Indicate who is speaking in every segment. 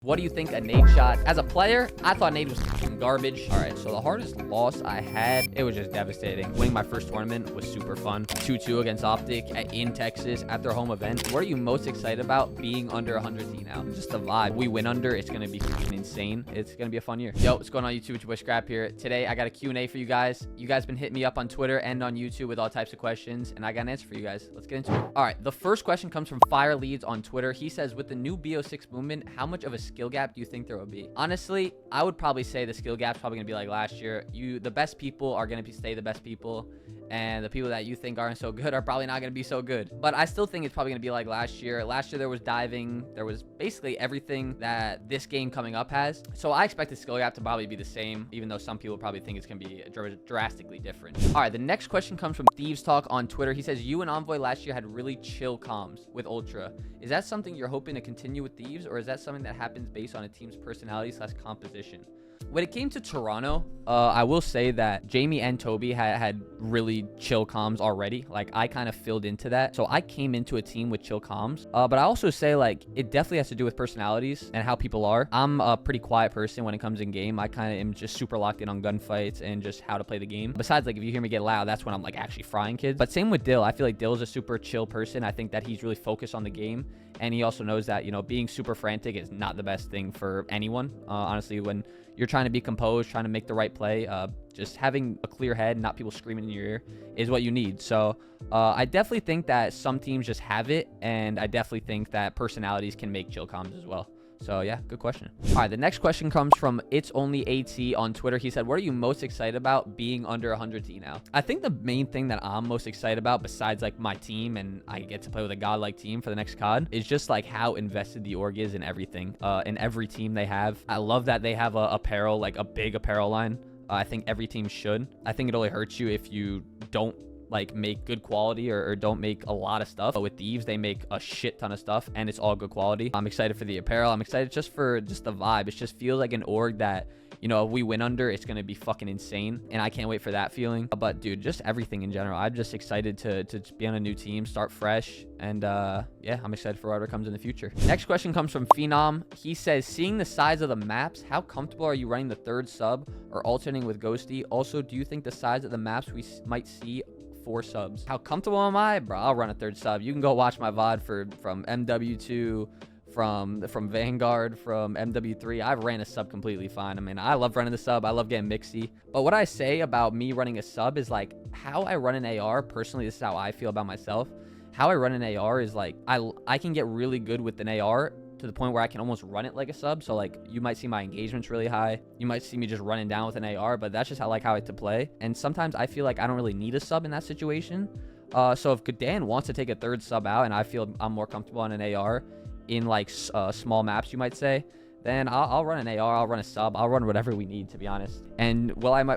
Speaker 1: What do you think a nade shot? As a player, I thought nade was fucking garbage. All right, so the hardest loss I had, it was just devastating. Winning my first tournament was super fun. 2-2 against Optic in Texas at their home event. What are you most excited about being under 100 T now? Just the vibe. We win under, it's gonna be fucking insane. It's gonna be a fun year. Yo, what's going on YouTube? It's your boy Scrap here. Today, I got a Q&A for you guys. You guys been hitting me up on Twitter and on YouTube with all types of questions, and I got an answer for you guys. Let's get into it. All right, the first question comes from Fire Leads on Twitter. He says, with the new BO6 movement, how much of a skill gap do you think there will be? Honestly, I would probably say the skill gap's probably gonna be like last year. The best people are gonna stay the best people, and the people that you think aren't so good are probably not gonna be so good. But I still think it's probably gonna be like last year. Last year there was diving, there was basically everything that this game coming up has. So I expect the skill gap to probably be the same, even though some people probably think it's gonna be drastically different. All right, the next question comes from Thieves Talk on Twitter. He says, you and Envoy last year had really chill comms with Ultra. Is that something you're hoping to continue with Thieves, or is that something that happens based on a team's personality / composition? When it came to Toronto, I will say that Jamie and Toby had really chill comms already. Like, I kind of filled into that. So I came into a team with chill comms. But I also say, like, it definitely has to do with personalities and how people are. I'm a pretty quiet person when it comes in game. I kind of am just super locked in on gunfights and just how to play the game. Besides, like, if you hear me get loud, that's when I'm, like, actually frying kids. But same with Dill. I feel like Dill's a super chill person. I think that he's really focused on the game. And he also knows that, you know, being super frantic is not the best thing for anyone. Honestly, when you're trying to be composed, trying to make the right play, just having a clear head, not people screaming in your ear, is what you need. So I definitely think that some teams just have it, and I definitely think that personalities can make chill comms as well. So yeah, good question. All right, the next question comes from It's Only AT on Twitter. He said, what are you most excited about being under 100 T now? I think the main thing that I'm most excited about, besides like my team and I get to play with a godlike team for the next COD, is just like how invested the org is in everything, in every team they have. I love that they have a apparel, like a big apparel line. I think every team should. I think it only hurts you if you don't like make good quality or don't make a lot of stuff. But with Thieves, they make a shit ton of stuff and it's all good quality. I'm excited for the apparel. I'm excited just for just the vibe. It just feels like an org that, you know, if we win under, it's going to be fucking insane. And I can't wait for that feeling. But dude, just everything in general. I'm just excited to be on a new team, start fresh. And yeah, I'm excited for whatever comes in the future. Next question comes from Phenom. He says, seeing the size of the maps, how comfortable are you running the third sub or alternating with Ghosty? Also, do you think the size of the maps we might see 4 subs? How comfortable am I? Bro, I'll run a third sub. You can go watch my VOD from MW2, from Vanguard, from MW3. I've ran a sub completely fine. I mean, I love running the sub. I love getting mixy. But what I say about me running a sub is like how I run an AR. Personally, this is how I feel about myself. How I run an AR is like I can get really good with an AR to the point where I can almost run it like a sub. So like you might see my engagement's really high. You might see me just running down with an AR, but that's just how I like to play. And sometimes I feel like I don't really need a sub in that situation. So if Gadan wants to take a third sub out and I feel I'm more comfortable on an AR in like small maps, you might say, then I'll run an AR, I'll run a sub, I'll run whatever we need, to be honest. And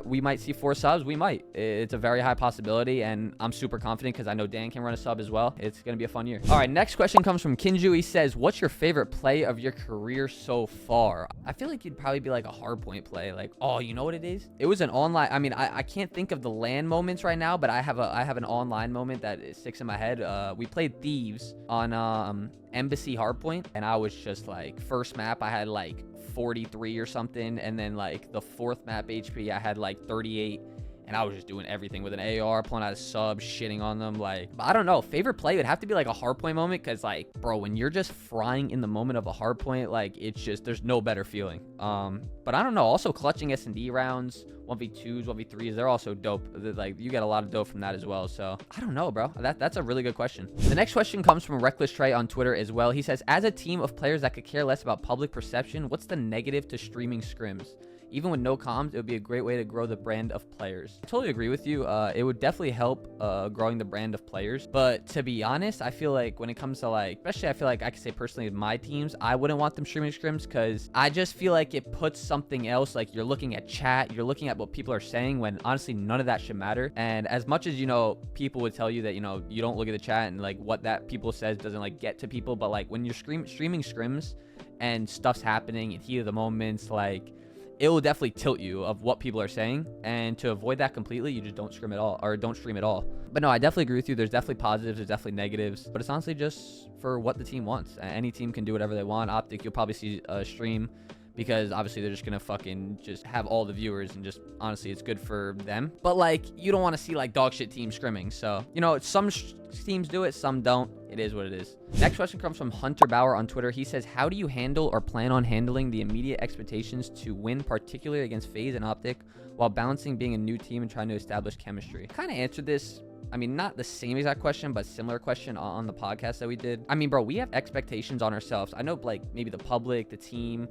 Speaker 1: we might see 4 subs, we might. It's a very high possibility, and I'm super confident because I know Dan can run a sub as well. It's gonna be a fun year. All right, next question comes from Kinju. He says, what's your favorite play of your career so far? I feel like it'd probably be like a hardpoint play. Like, oh, you know what it is? It was an online, I mean, I can't think of the LAN moments right now, but I have an online moment that sticks in my head. We played Thieves on Embassy Hardpoint, and I was just like, first map I had like 43 or something, and then like the 4th map HP I had like 38, and I was just doing everything with an AR, pulling out a sub, shitting on them. Like, I don't know, favorite play would have to be like a hardpoint moment, because like, bro, when you're just frying in the moment of a hardpoint, like, it's just, there's no better feeling. But I don't know, also clutching S&D rounds, 1v2s, 1v3s, they're also dope. Like, you get a lot of dope from that as well. So I don't know, bro. That's a really good question. The next question comes from Reckless Trey on Twitter as well. He says, as a team of players that could care less about public perception, what's the negative to streaming scrims? Even with no comms, it would be a great way to grow the brand of players. I totally agree with you. It would definitely help growing the brand of players. But to be honest, I feel like when it comes to like, especially I feel like I can say personally with my teams, I wouldn't want them streaming scrims, because I just feel like it puts something else. Like, you're looking at chat, you're looking at what people are saying, when honestly none of that should matter. And as much as, you know, people would tell you that, you know, you don't look at the chat and like what that people says doesn't like get to people, but like when you're streaming scrims and stuff's happening and heat of the moments, like, it will definitely tilt you of what people are saying. And to avoid that completely, you just don't scrim at all, or don't stream at all. But no, I definitely agree with you. There's definitely positives, there's definitely negatives, but it's honestly just for what the team wants. Any team can do whatever they want. Optic, you'll probably see a stream, because obviously they're just gonna fucking just have all the viewers, and just honestly it's good for them. But like, you don't want to see like dog shit teams scrimming. So, you know, some teams do it, some don't. It is what it is. Next question comes from Hunter Bauer on Twitter. He says, how do you handle or plan on handling the immediate expectations to win, particularly against FaZe and Optic, while balancing being a new team and trying to establish chemistry? Kind of answered this, I mean, not the same exact question, but similar question on the podcast that we did. I mean, bro, we have expectations on ourselves. I know, like, maybe the public, the team,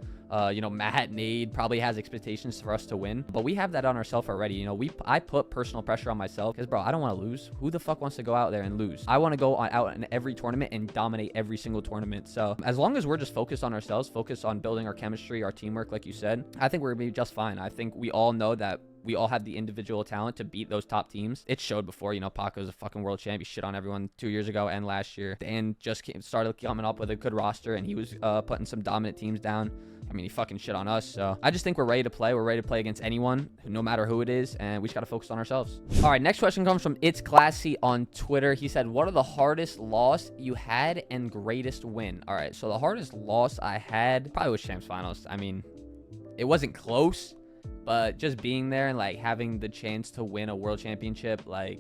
Speaker 1: you know, Matt, Nade probably has expectations for us to win, but we have that on ourselves already. You know, I put personal pressure on myself because, bro, I don't want to lose. Who the fuck wants to go out there and lose? I want to go out in every tournament and dominate every single tournament. So as long as we're just focused on ourselves, focused on building our chemistry, our teamwork, like you said, I think we're going to be just fine. I think we all know that we all have the individual talent to beat those top teams. It showed before, you know, Paco's a fucking world champ. He shit on everyone 2 years ago and last year. Dan just started coming up with a good roster, and he was putting some dominant teams down. I mean, he fucking shit on us. So I just think we're ready to play. We're ready to play against anyone, no matter who it is, and we just got to focus on ourselves. All right, next question comes from It's Classy on Twitter. He said, what are the hardest loss you had and greatest win? All right, so the hardest loss I had probably was Champs Finals. I mean, it wasn't close, but just being there and like having the chance to win a world championship, like,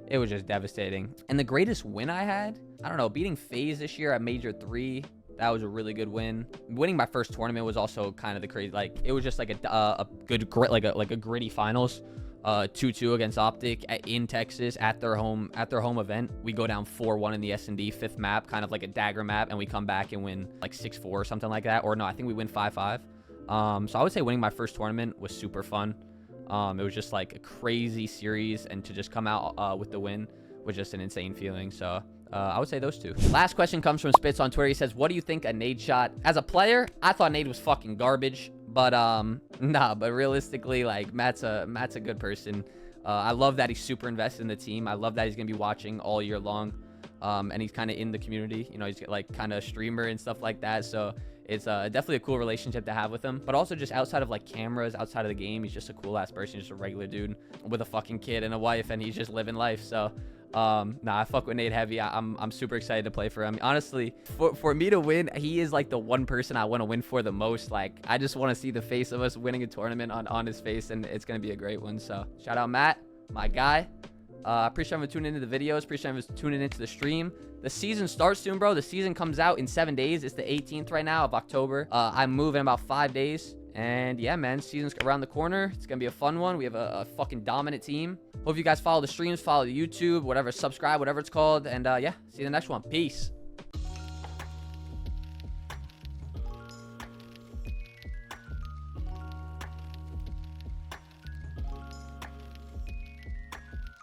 Speaker 1: it was just devastating. And the greatest win I had, I don't know, beating FaZe this year at Major 3, that was a really good win. Winning my first tournament was also kind of the crazy, like, it was just like a good, like a gritty finals. 2-2 against Optic in Texas at their home event. We go down 4-1 in the S&D, 5th map, kind of like a dagger map, and we come back and win like 6-4 or something like that. Or no, I think we win 5-5. So I would say winning my first tournament was super fun. It was just like a crazy series, and to just come out with the win was just an insane feeling. So I would say those two. Last question comes from Spitz on Twitter. He says, what do you think a nade shot? As a player, I thought nade was fucking garbage, but nah, but realistically, like, Matt's a good person. I love that he's super invested in the team. I love that he's gonna be watching all year long, and he's kind of in the community. You know, he's like kind of a streamer and stuff like that. So it's definitely a cool relationship to have with him. But also just outside of like cameras, outside of the game, he's just a cool ass person. He's just a regular dude with a fucking kid and a wife, and he's just living life. So nah, I fuck with nade heavy. I'm super excited to play for him. Honestly, for me to win, he is like the one person I want to win for the most. Like, I just want to see the face of us winning a tournament on his face, and it's gonna be a great one. So shout out Matt, my guy. Appreciate him tuning into the videos. Appreciate him tuning into the stream. The season starts soon, bro. The season comes out in 7 days. It's the 18th right now of October. I'm moving about 5 days. And yeah, man, season's around the corner. It's gonna be a fun one. We have a fucking dominant team. Hope you guys follow the streams, follow the YouTube, whatever, subscribe, whatever it's called. And yeah, see you in the next one. Peace.